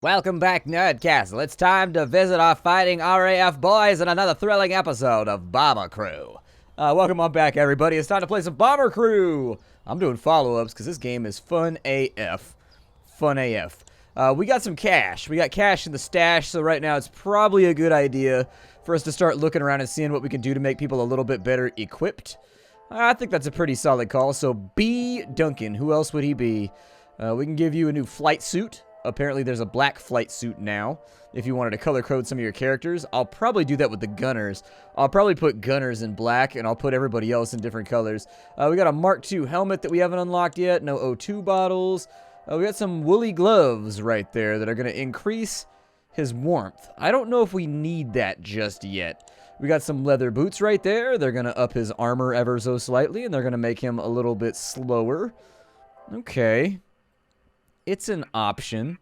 Welcome back, Nerdcastle. It's time to visit our fighting RAF boys in another thrilling episode of Bomber Crew. Welcome on back, everybody. It's time to play some Bomber Crew. I'm doing follow-ups because this game is fun AF. Fun AF. We got some cash. We got cash in the stash, so right now it's probably a good idea for us to start looking around and seeing what we can do to make people a little bit better equipped. I think that's a pretty solid call. So B. Duncan, who else would he be? We can give you a new flight suit. Apparently there's a black flight suit now, if you wanted to color code some of your characters. I'll probably do that with the gunners. I'll probably put gunners in black, and I'll put everybody else in different colors. We got a Mark II helmet that we haven't unlocked yet. No O2 bottles. We got some woolly gloves right there that are going to increase his warmth. I don't know if we need that just yet. We got some leather boots right there. They're going to up his armor ever so slightly, and they're going to make him a little bit slower. Okay. It's an option.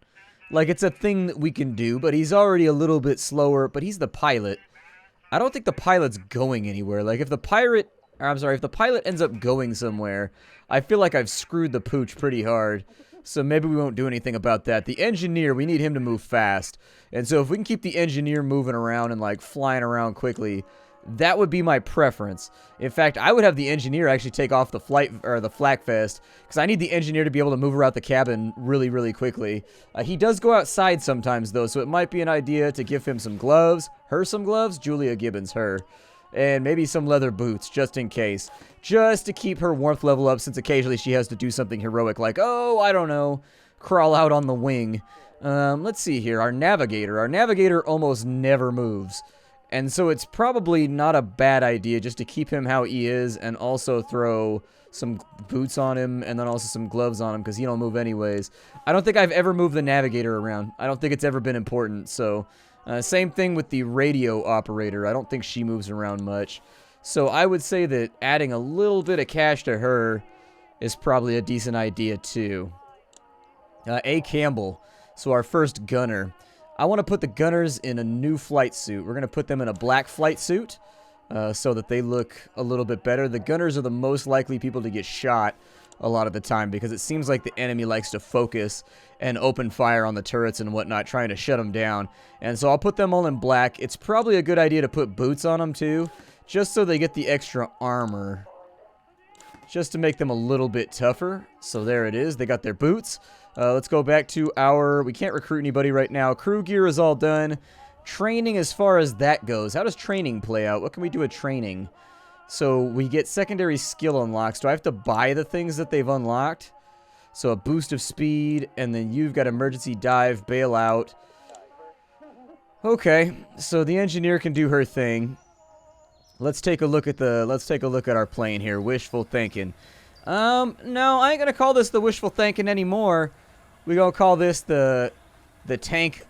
Like, it's a thing that we can do, but he's already a little bit slower, but he's the pilot. I don't think the pilot's going anywhere. Like, if the pilot ends up going somewhere, I feel like I've screwed the pooch pretty hard. So maybe we won't do anything about that. The engineer, we need him to move fast. And so if we can keep the engineer moving around and, like, flying around quickly, that would be my preference. In fact, I would have the engineer actually take off the flak vest, because I need the engineer to be able to move around the cabin really, really quickly. He does go outside sometimes, though, so it might be an idea to give him some gloves. Her some gloves? Julia Gibbons, her. And maybe some leather boots, just in case. Just to keep her warmth level up, since occasionally she has to do something heroic, like, oh, I don't know, crawl out on the wing. Let's see here. Our navigator. Our navigator almost never moves. And so it's probably not a bad idea just to keep him how he is and also throw some boots on him and then also some gloves on him because he don't move anyways. I don't think I've ever moved the navigator around. I don't think it's ever been important. So same thing with the radio operator. I don't think she moves around much. So I would say that adding a little bit of cash to her is probably a decent idea too. A. Campbell. So our first gunner. I want to put the gunners in a new flight suit. We're going to put them in a black flight suit so that they look a little bit better. The gunners are the most likely people to get shot a lot of the time because it seems like the enemy likes to focus and open fire on the turrets and whatnot, trying to shut them down. And so I'll put them all in black. It's probably a good idea to put boots on them too, just so they get the extra armor, just to make them a little bit tougher. So there it is. They got their boots. Let's go back to our... We can't recruit anybody right now. Crew gear is all done. Training as far as that goes. How does training play out? What can we do with training? So we get secondary skill unlocks. Do I have to buy the things that they've unlocked? So a boost of speed, and then you've got emergency dive, bailout. Okay, so the engineer can do her thing. Let's take a look at our plane here. Wishful thinking. No, I ain't gonna call this the wishful thinking anymore. We gonna call this the tank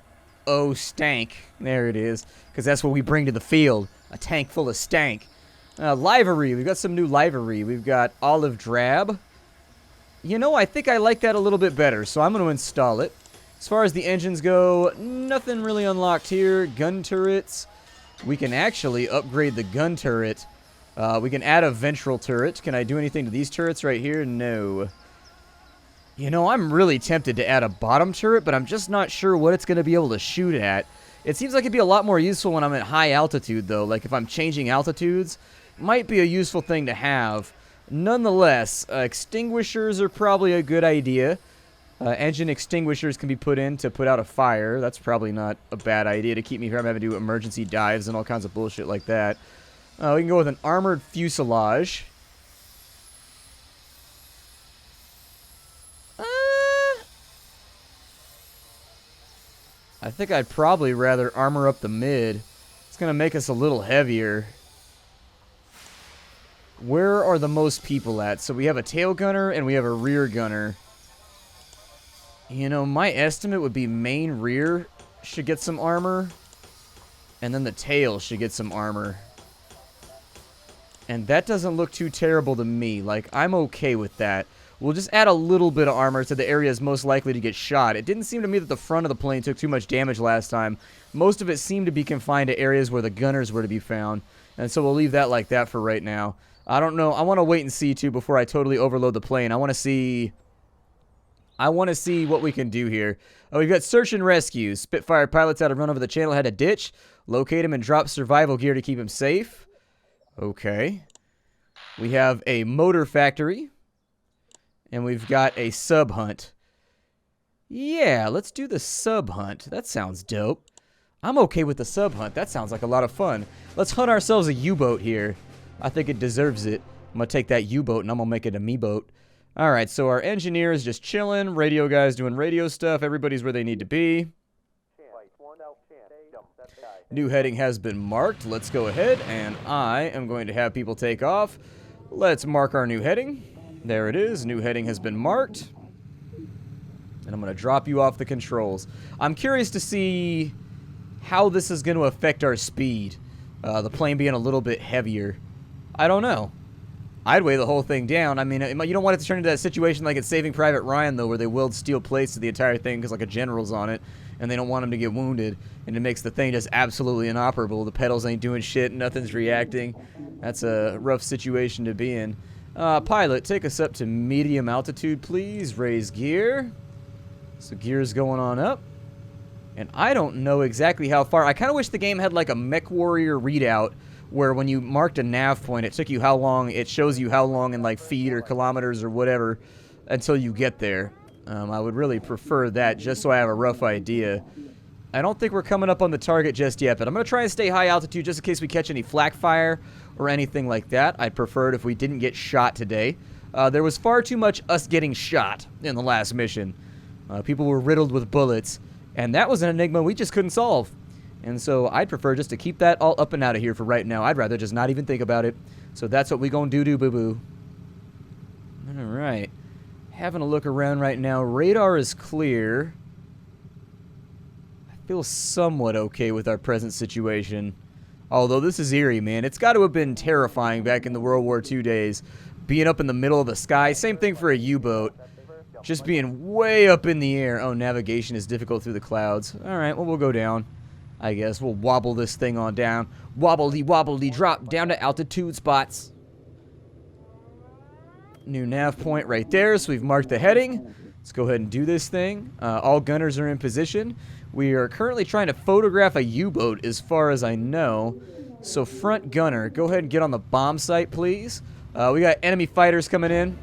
stank. There it is, because that's what we bring to the field. A tank full of stank. Livery. We've got some new livery. We've got olive drab. You know, I think I like that a little bit better, so I'm gonna install it. As far as the engines go, nothing really unlocked here. Gun turrets. We can actually upgrade the gun turret. We can add a ventral turret. Can I do anything to these turrets right here? No. You know, I'm really tempted to add a bottom turret, but I'm just not sure what it's going to be able to shoot at. It seems like it'd be a lot more useful when I'm at high altitude, though. Like, if I'm changing altitudes, might be a useful thing to have. Nonetheless, extinguishers are probably a good idea. Engine extinguishers can be put in to put out a fire. That's probably not a bad idea to keep me from having to do emergency dives and all kinds of bullshit like that. We can go with an armored fuselage. I think I'd probably rather armor up the mid. It's going to make us a little heavier. Where are the most people at? So we have a tail gunner and we have a rear gunner. You know, my estimate would be main rear should get some armor. And then the tail should get some armor. And that doesn't look too terrible to me. Like, I'm okay with that. We'll just add a little bit of armor to the areas most likely to get shot. It didn't seem to me that the front of the plane took too much damage last time. Most of it seemed to be confined to areas where the gunners were to be found. And so we'll leave that like that for right now. I don't know. I want to wait and see, too, before I totally overload the plane. I want to see I want to see what we can do here. Oh, we've got search and rescue. Spitfire pilots had to run over the channel, had a ditch. Locate him and drop survival gear to keep him safe. Okay. We have a motor factory. And we've got a sub hunt. Yeah, let's do the sub hunt. That sounds dope. I'm okay with the sub hunt. That sounds like a lot of fun. Let's hunt ourselves a U-boat here. I think it deserves it. I'm going to take that U-boat and I'm going to make it a me-boat. Alright, so our engineer is just chilling. Radio guy's doing radio stuff. Everybody's where they need to be. New heading has been marked. Let's go ahead, and I am going to have people take off. Let's mark our new heading. There it is. New heading has been marked. And I'm going to drop you off the controls. I'm curious to see how this is going to affect our speed. The plane being a little bit heavier. I don't know. I'd weigh the whole thing down. I mean, you don't want it to turn into that situation like it's Saving Private Ryan, though, where they weld steel plates to the entire thing because, like, a general's on it, and they don't want him to get wounded, and it makes the thing just absolutely inoperable. The pedals ain't doing shit, nothing's reacting. That's a rough situation to be in. Pilot, take us up to medium altitude, please. Raise gear. So gear's going on up. And I don't know exactly how far. I kind of wish the game had, like, a Mech Warrior readout, where when you marked a nav point, it took you how long, it shows you how long in like feet or kilometers or whatever until you get there. I would really prefer that just so I have a rough idea. I don't think we're coming up on the target just yet, but I'm going to try and stay high altitude just in case we catch any flak fire or anything like that. I'd prefer it if we didn't get shot today. There was far too much us getting shot in the last mission. People were riddled with bullets, and that was an enigma we just couldn't solve. And so I'd prefer just to keep that all up and out of here for right now. I'd rather just not even think about it. So that's what we gonna do, boo-boo. Alright. Having a look around right now. Radar is clear. I feel somewhat okay with our present situation. Although this is eerie, man. It's got to have been terrifying back in the World War II days. Being up in the middle of the sky. Same thing for a U-boat. Just being way up in the air. Oh, navigation is difficult through the clouds. Alright, well, we'll go down. I guess we'll wobble this thing on down. Wobbly, wobbly, drop down to altitude spots. New nav point right there, so we've marked the heading. Let's go ahead and do this thing. All gunners are in position. We are currently trying to photograph a U-boat as far as I know. So front gunner, go ahead and get on the bomb site, please. We got enemy fighters coming in.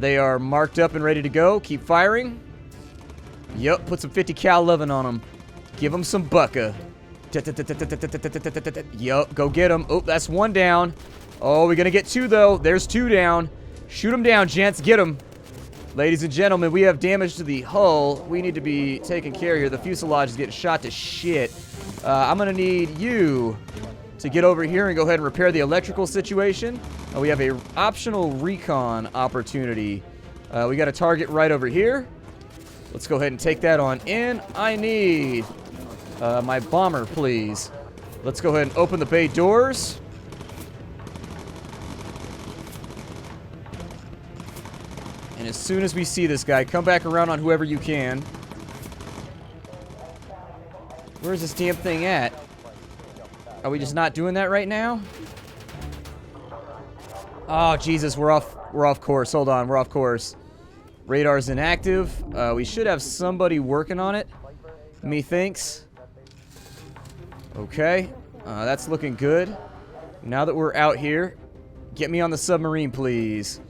They are marked up and ready to go. Keep firing. Yep, put some 50 cal loving on them. Give them some bucka. Yup, go get them. Oh, that's one down. Oh, we're going to get two, though. There's two down. Shoot them down, gents. Get them. Ladies and gentlemen, we have damage to the hull. We need to be taken care of here. The fuselage is getting shot to shit. I'm going to need you to get over here and go ahead and repair the electrical situation. We have a optional recon opportunity. We got a target right over here. Let's go ahead and take that on in. I need my bomber, please. Let's go ahead and open the bay doors. And as soon as we see this guy, come back around on whoever you can. Where's this damn thing at? Are we just not doing that right now? Oh, Jesus, we're off course. Hold on, we're off course. Radar's inactive. We should have somebody working on it. Methinks. Okay. That's looking good. Now that we're out here, get me on the submarine, please.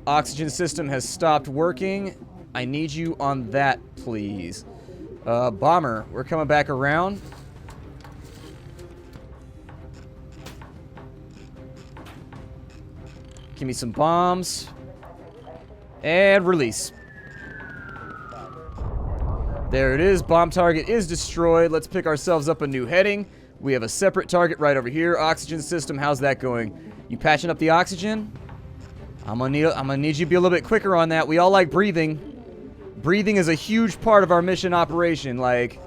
Oxygen system has stopped working. I need you on that, please. Bomber, we're coming back around. Give me some bombs. And release. There it is. Bomb target is destroyed. Let's pick ourselves up a new heading. We have a separate target right over here. Oxygen system, how's that going? You patching up the oxygen? I'm gonna need you to be a little bit quicker on that. We all like breathing. Breathing is a huge part of our mission operation. Like,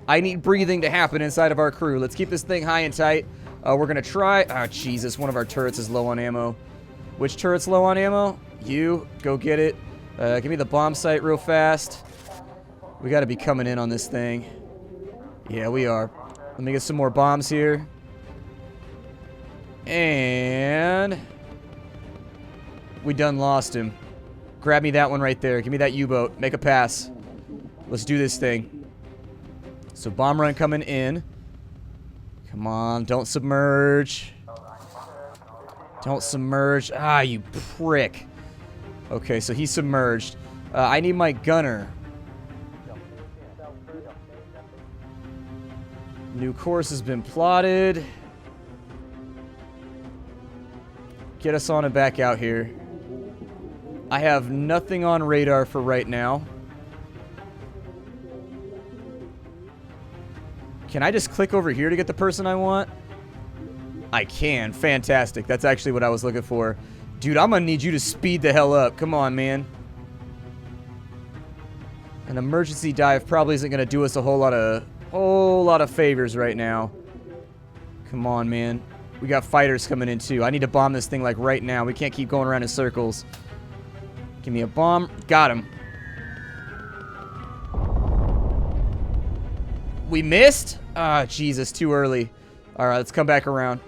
I need breathing to happen inside of our crew. Let's keep this thing high and tight. We're gonna try. Oh, Jesus, one of our turrets is low on ammo. Which turret's low on ammo? You, go get it. Give me the bomb site real fast. We gotta be coming in on this thing. Yeah, we are. Let me get some more bombs here. And We done lost him. Grab me that one right there. Give me that U-boat. Make a pass. Let's do this thing. So bomb run coming in. Come on, don't submerge. Don't submerge. Ah, you prick. Okay, so he's submerged. I need my gunner. New course has been plotted. Get us on and back out here. I have nothing on radar for right now. Can I just click over here to get the person I want? I can. Fantastic. That's actually what I was looking for. Dude, I'm gonna need you to speed the hell up. Come on, man. An emergency dive probably isn't gonna do us a whole lot of favors right now. Come on, man. We got fighters coming in too. I need to bomb this thing like right now. We can't keep going around in circles. Give me a bomb. Got him. We missed? Ah, Jesus, too early. Alright, let's come back around.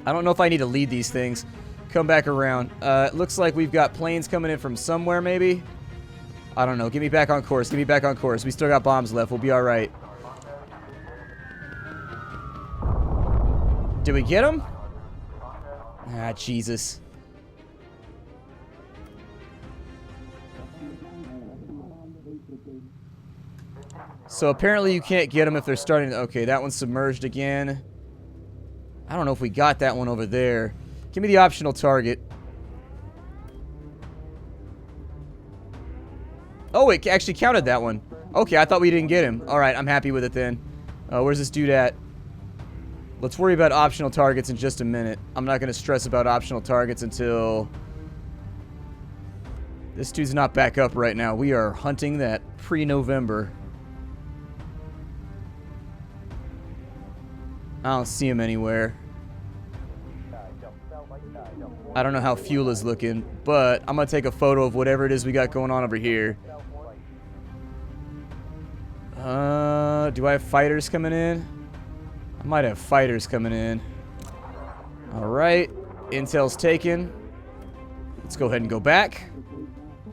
I don't know if I need to lead these things. Come back around. It looks like we've got planes coming in from somewhere, maybe? I don't know. Get me back on course. Get me back on course. We still got bombs left. We'll be alright. Did we get him? Ah, Jesus. So apparently you can't get them if they're starting to... Okay, that one's submerged again. I don't know if we got that one over there. Give me the optional target. Oh, it actually counted that one. Okay, I thought we didn't get him. Alright, I'm happy with it then. Where's this dude at? Let's worry about optional targets in just a minute. I'm not going to stress about optional targets until... This dude's not back up right now. We are hunting that pre-November. I don't see him anywhere. I don't know how fuel is looking, but I'm going to take a photo of whatever it is we got going on over here. Do I have fighters coming in? I might have fighters coming in. Alright. Intel's taken. Let's go ahead and go back.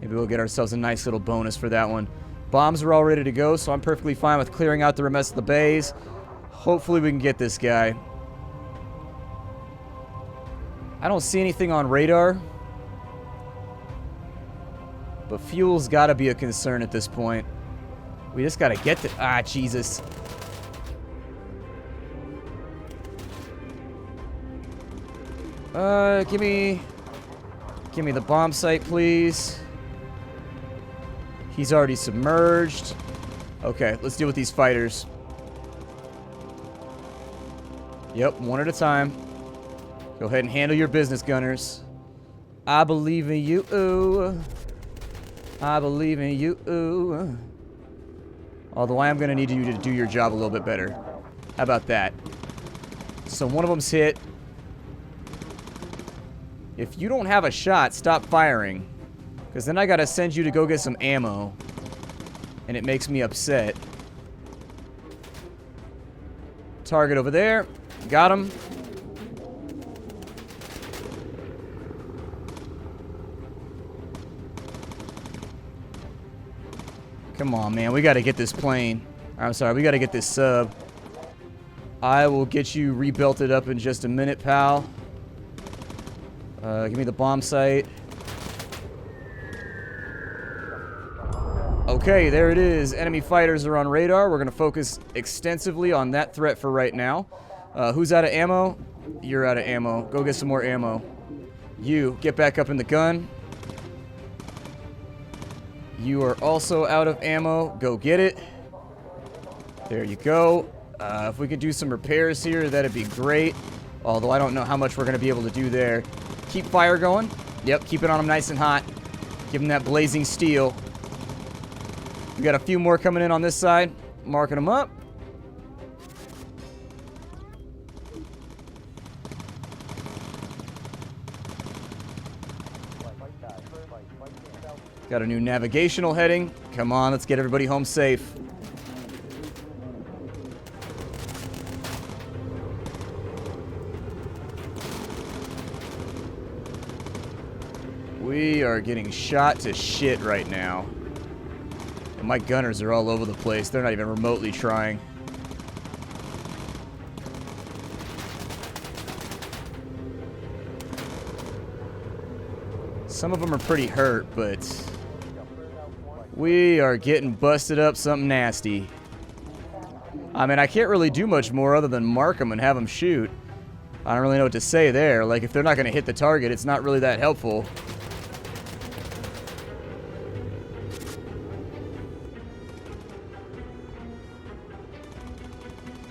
Maybe we'll get ourselves a nice little bonus for that one. Bombs are all ready to go, so I'm perfectly fine with clearing out the rest of the bays. Hopefully we can get this guy. I don't see anything on radar. But fuel's got to be a concern at this point. We just got to get the... Ah, Jesus. Give me the bomb site, please. He's already submerged. Okay, let's deal with these fighters. Yep, one at a time. Go ahead and handle your business, gunners. I believe in you. Ooh. I believe in you. Ooh. Although I am going to need you to do your job a little bit better. How about that? So one of them's hit. If you don't have a shot, stop firing. Because then I got to send you to go get some ammo. And it makes me upset. Target over there. Got him. Come on, man. We got to get this plane. I'm sorry. We got to get this sub. I will get you rebuilt up in just a minute, pal. Give me the bomb site. Okay, there it is. Enemy fighters are on radar. We're going to focus extensively on that threat for right now. Who's out of ammo? You're out of ammo. Go get some more ammo. You, get back up in the gun. You are also out of ammo. Go get it. There you go. If we could do some repairs here, that'd be great. Although I don't know how much we're going to be able to do there. Keep fire going. Yep, keep it on them nice and hot. Give them that blazing steel. We got a few more coming in on this side. Marking them up. Got a new navigational heading. Come on, let's get everybody home safe. We are getting shot to shit right now. And my gunners are all over the place. They're not even remotely trying. Some of them are pretty hurt, but we are getting busted up something nasty. I mean, I can't really do much more other than mark them and have them shoot. I don't really know what to say there. Like, if they're not going to hit the target, it's not really that helpful.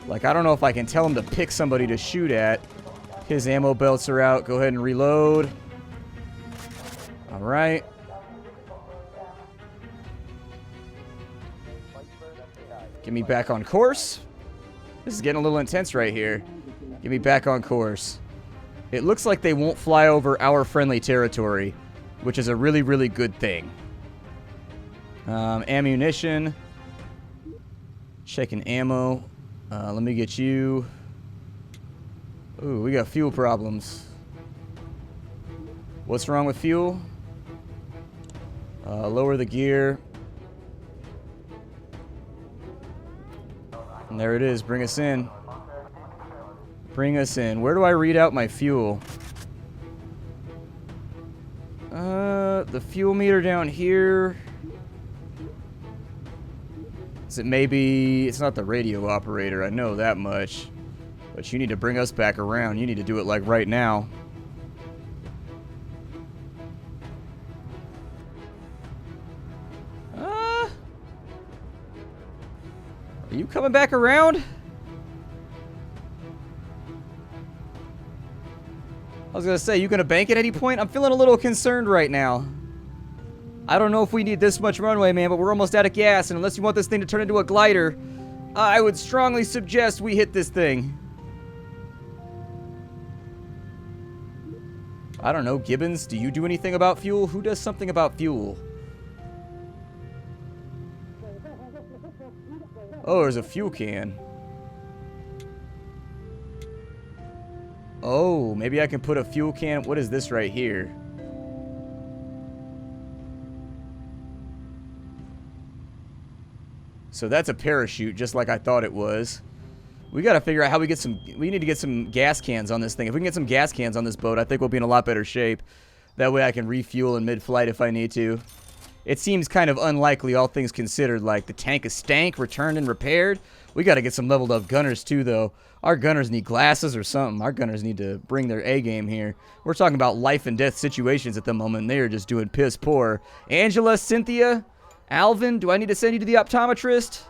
Like, I don't know if I can tell him to pick somebody to shoot at. His ammo belts are out. Go ahead and reload. All right. Get me back on course. This is getting a little intense right here. Get me back on course. It looks like they won't fly over our friendly territory, which is a really, really good thing. Ammunition. Checking ammo. Let me get you. Ooh, we got fuel problems. What's wrong with fuel? Lower the gear. And there it is. Bring us in. Bring us in. Where do I read out my fuel? The fuel meter down here. Is it maybe... It's not the radio operator. I know that much. But you need to bring us back around. You need to do it like right now. Are you coming back around? I was gonna say, you gonna bank at any point? I'm feeling a little concerned right now. I don't know if we need this much runway, man, but we're almost out of gas, and unless you want this thing to turn into a glider, I would strongly suggest we hit this thing. I don't know, Gibbons, do you do anything about fuel? Who does something about fuel? Oh, there's a fuel can. Oh, maybe I can put a fuel can. What is this right here? So that's a parachute, just like I thought it was. We got to figure out how we get some... We need to get some gas cans on this thing. If we can get some gas cans on this boat, I think we'll be in a lot better shape. That way I can refuel in mid-flight if I need to. It seems kind of unlikely, all things considered, like the tank is stank, returned and repaired. We got to get some leveled up gunners too, though. Our gunners need glasses or something. Our gunners need to bring their A-game here. We're talking about life and death situations at the moment, and they are just doing piss poor. Angela, Cynthia, Alvin, do I need to send you to the optometrist?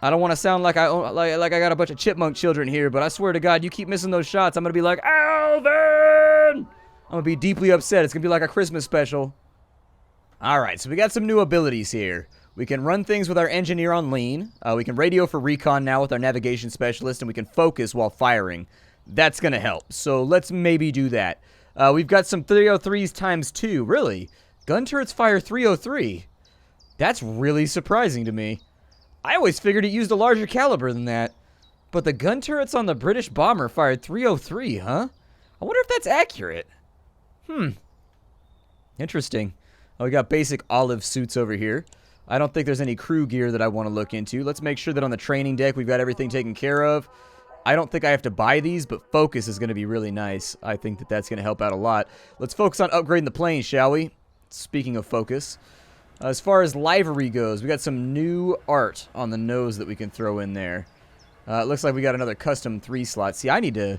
I don't want to sound like I got a bunch of chipmunk children here, but I swear to God, you keep missing those shots, I'm going to be like, Alvin! I'm going to be deeply upset. It's going to be like a Christmas special. Alright, so we got some new abilities here. We can run things with our engineer on lean. We can radio for recon now with our navigation specialist, and we can focus while firing. That's going to help. So let's maybe do that. We've got some 303s times 2. Really? Gun turrets fire 303. That's really surprising to me. I always figured it used a larger caliber than that. But the gun turrets on the British bomber fired 303, huh? I wonder if that's accurate. Interesting. Oh, we got basic olive suits over here. I don't think there's any crew gear that I want to look into. Let's make sure that on the training deck we've got everything taken care of. I don't think I have to buy these, but focus is going to be really nice. I think that that's going to help out a lot. Let's focus on upgrading the plane, shall we? Speaking of focus. As far as livery goes, we got some new art on the nose that we can throw in there. It looks like we got another custom 3 slot. See, I need to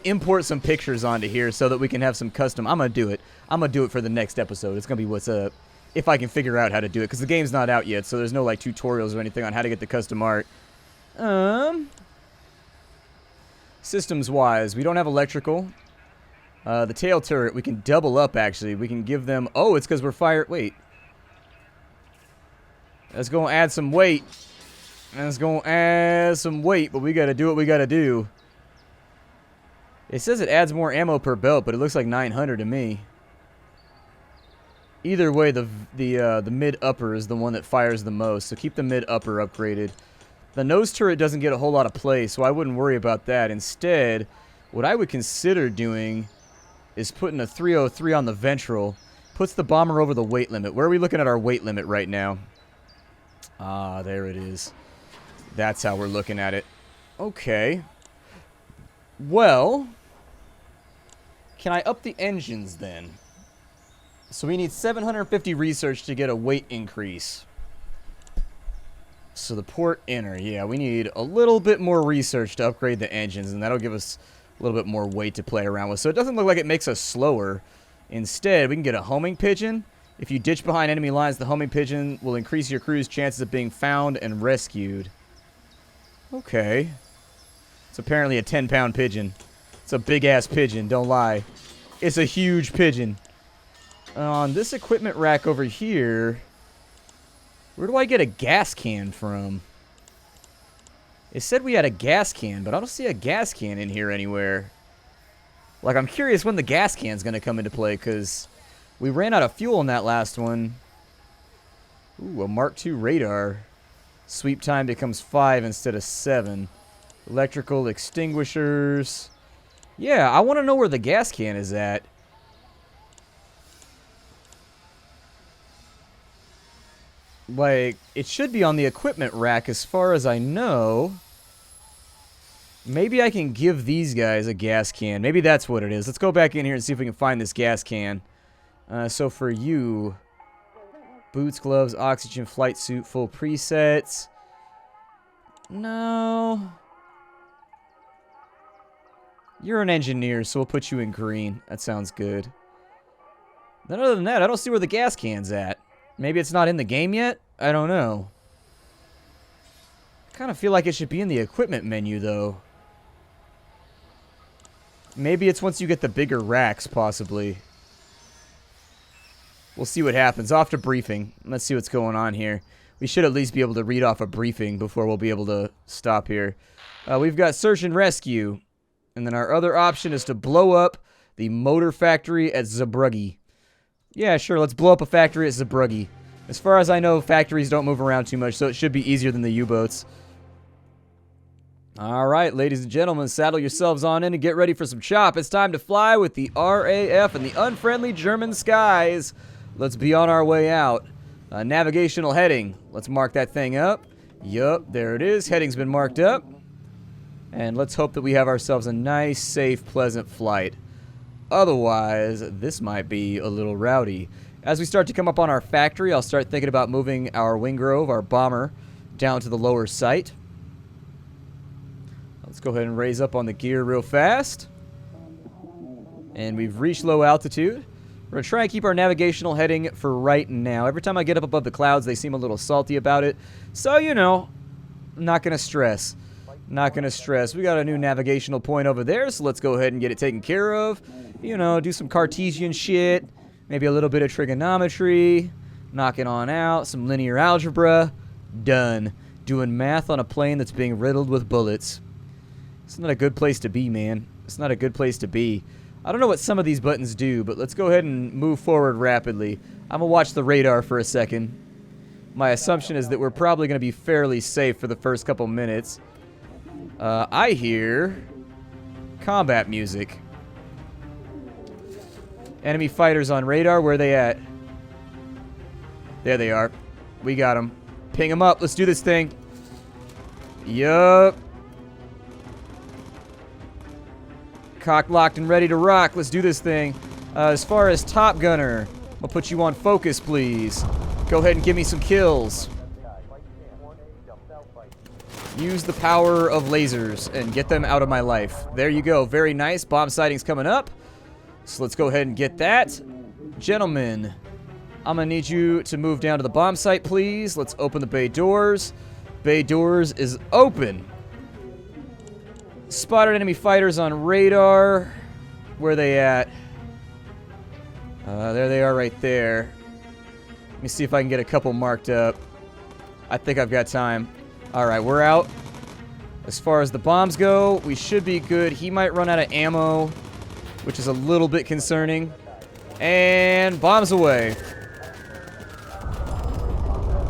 import some pictures onto here so that we can have some custom. I'm going to do it. I'm going to do it for the next episode. It's going to be what's up. If I can figure out how to do it, because the game's not out yet, so there's no like tutorials or anything on how to get the custom art. Systems-wise, we don't have electrical. The tail turret, we can double up, actually. We can give them... Oh, it's because we're fired... Wait. That's going to add some weight. That's going to add some weight, but we got to do what we got to do. It says it adds more ammo per belt, but it looks like 900 to me. Either way, the mid-upper is the one that fires the most, so keep the mid-upper upgraded. The nose turret doesn't get a whole lot of play, so I wouldn't worry about that. Instead, what I would consider doing is putting a 303 on the ventral. Puts the bomber over the weight limit. Where are we looking at our weight limit right now? Ah, there it is. That's how we're looking at it. Okay. Well, can I up the engines then? So we need 750 research to get a weight increase. So the port inner, yeah, we need a little bit more research to upgrade the engines, and that'll give us a little bit more weight to play around with. So it doesn't look like it makes us slower. Instead, we can get a homing pigeon. If you ditch behind enemy lines, the homing pigeon will increase your crew's chances of being found and rescued. Okay. It's apparently a 10-pound pigeon. It's a big-ass pigeon, don't lie. It's a huge pigeon. On this equipment rack over here, where do I get a gas can from? It said we had a gas can, but I don't see a gas can in here anywhere. Like, I'm curious when the gas can's going to come into play, because we ran out of fuel in that last one. Ooh, a Mark II radar. Sweep time becomes 5 instead of 7. Electrical extinguishers. Yeah, I want to know where the gas can is at. Like, it should be on the equipment rack as far as I know. Maybe I can give these guys a gas can. Maybe that's what it is. Let's go back in here and see if we can find this gas can. So for you, boots, gloves, oxygen, flight suit, full presets. No. You're an engineer, so we'll put you in green. That sounds good. Then other than that, I don't see where the gas can's at. Maybe it's not in the game yet? I don't know. I kind of feel like it should be in the equipment menu, though. Maybe it's once you get the bigger racks, possibly. We'll see what happens. Off to briefing. Let's see what's going on here. We should at least be able to read off a briefing before we'll be able to stop here. We've got search and rescue. And then our other option is to blow up the motor factory at Zabruggy. Yeah, sure, let's blow up a factory at Zabruggy. As far as I know, factories don't move around too much, so it should be easier than the U-boats. Alright, ladies and gentlemen, saddle yourselves on in and get ready for some chop. It's time to fly with the RAF in the unfriendly German skies. Let's be on our way out. Navigational heading. Let's mark that thing up. Yup, there it is. Heading's been marked up. And let's hope that we have ourselves a nice, safe, pleasant flight. Otherwise, this might be a little rowdy. As we start to come up on our factory, I'll start thinking about moving our Wingrove, our bomber, down to the lower site. Let's go ahead and raise up on the gear real fast. And we've reached low altitude. We're going to try and keep our navigational heading for right now. Every time I get up above the clouds, they seem a little salty about it. So, you know, I'm not going to stress. Not going to stress. We got a new navigational point over there, so let's go ahead and get it taken care of. You know, do some Cartesian shit. Maybe a little bit of trigonometry. Knock it on out. Some linear algebra. Done. Doing math on a plane that's being riddled with bullets. It's not a good place to be, man. It's not a good place to be. I don't know what some of these buttons do, but let's go ahead and move forward rapidly. I'm going to watch the radar for a second. My assumption is that we're probably going to be fairly safe for the first couple minutes. I hear combat music. Enemy fighters on radar. Where are they at? There they are. We got them. Ping them up. Let's do this thing. Yup. Cock locked and ready to rock. Let's do this thing. As far as Top Gunner, I'll put you on focus, please. Go ahead and give me some kills. Use the power of lasers and get them out of my life. There you go. Very nice. Bomb sighting's coming up. So let's go ahead and get that. Gentlemen, I'm going to need you to move down to the bomb site, please. Let's open the bay doors. Bay doors is open. Spotted enemy fighters on radar. Where are they at? There they are right there. Let me see if I can get a couple marked up. I think I've got time. Alright, we're out. As far as the bombs go, we should be good. He might run out of ammo, which is a little bit concerning. And bombs away.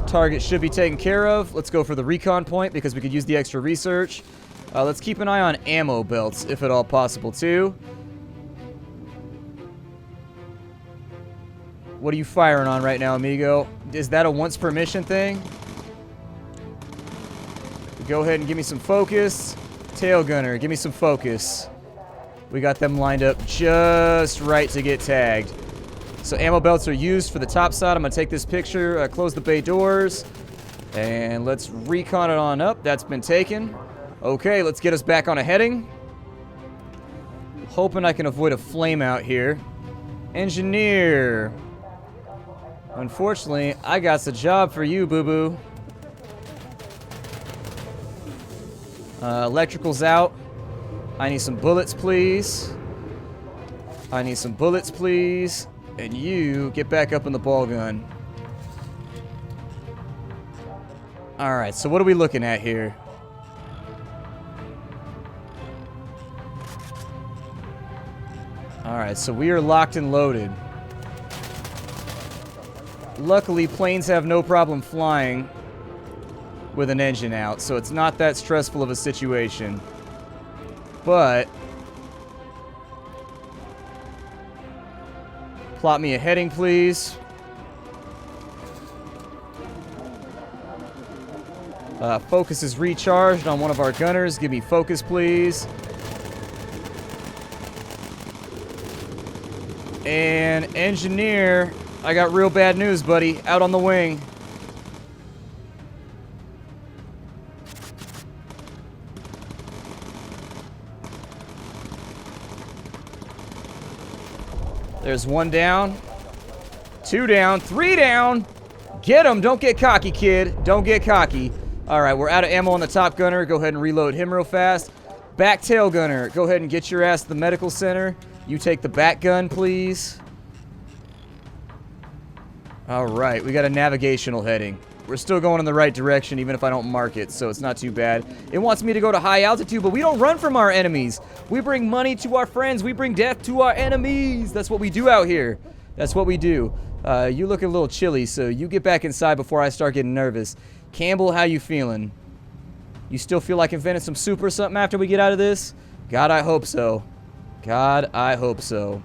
Target should be taken care of. Let's go for the recon point because we could use the extra research. Let's keep an eye on ammo belts, if at all possible, too. What are you firing on right now, amigo? Is that a once per mission thing? Go ahead and give me some focus. Tail gunner, give me some focus. We got them lined up just right to get tagged. So ammo belts are used for the top side. I'm going to take this picture, close the bay doors, and let's recon it on up. That's been taken. Okay, let's get us back on a heading. Hoping I can avoid a flame out here. Engineer. Unfortunately, I got the job for you, boo-boo. Electrical's out. I need some bullets, please. I need some bullets, please. And you get back up in the ball gun. Alright, so what are we looking at here? Alright, so we are locked and loaded. Luckily, planes have no problem flying with an engine out, so it's not that stressful of a situation. But plot me a heading, please. Focus is recharged on one of our gunners. Give me focus, please. And engineer, I got real bad news, buddy. Out on the wing. There's one down, 2 down, 3 down. Get him. Don't get cocky, kid. Don't get cocky. All right, we're out of ammo on the top gunner. Go ahead and reload him real fast. Back tail gunner, go ahead and get your ass to the medical center. You take the back gun, please. All right, we got a navigational heading. We're still going in the right direction, even if I don't mark it, so it's not too bad. It wants me to go to high altitude, but we don't run from our enemies. We bring money to our friends. We bring death to our enemies. That's what we do out here. That's what we do. You look a little chilly, so you get back inside before I start getting nervous. Campbell, how you feeling? You still feel like inventing some soup or something after we get out of this? God, I hope so. God, I hope so.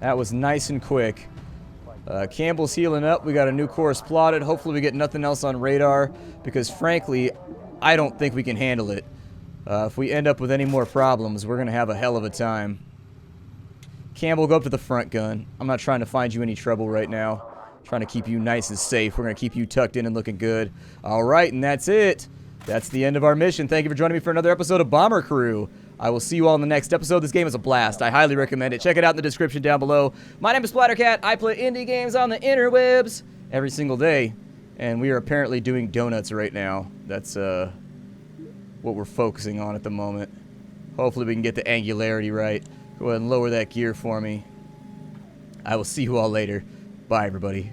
That was nice and quick. Campbell's healing up. We got a new course plotted. Hopefully we get nothing else on radar, because frankly, I don't think we can handle it. If we end up with any more problems, we're going to have a hell of a time. Campbell, go up to the front gun. I'm not trying to find you any trouble right now. I'm trying to keep you nice and safe. We're going to keep you tucked in and looking good. All right, and that's it. That's the end of our mission. Thank you for joining me for another episode of Bomber Crew. I will see you all in the next episode. This game is a blast. I highly recommend it. Check it out in the description down below. My name is Splattercat. I play indie games on the interwebs every single day. And we are apparently doing donuts right now. That's what we're focusing on at the moment. Hopefully we can get the angularity right. Go ahead and lower that gear for me. I will see you all later. Bye, everybody.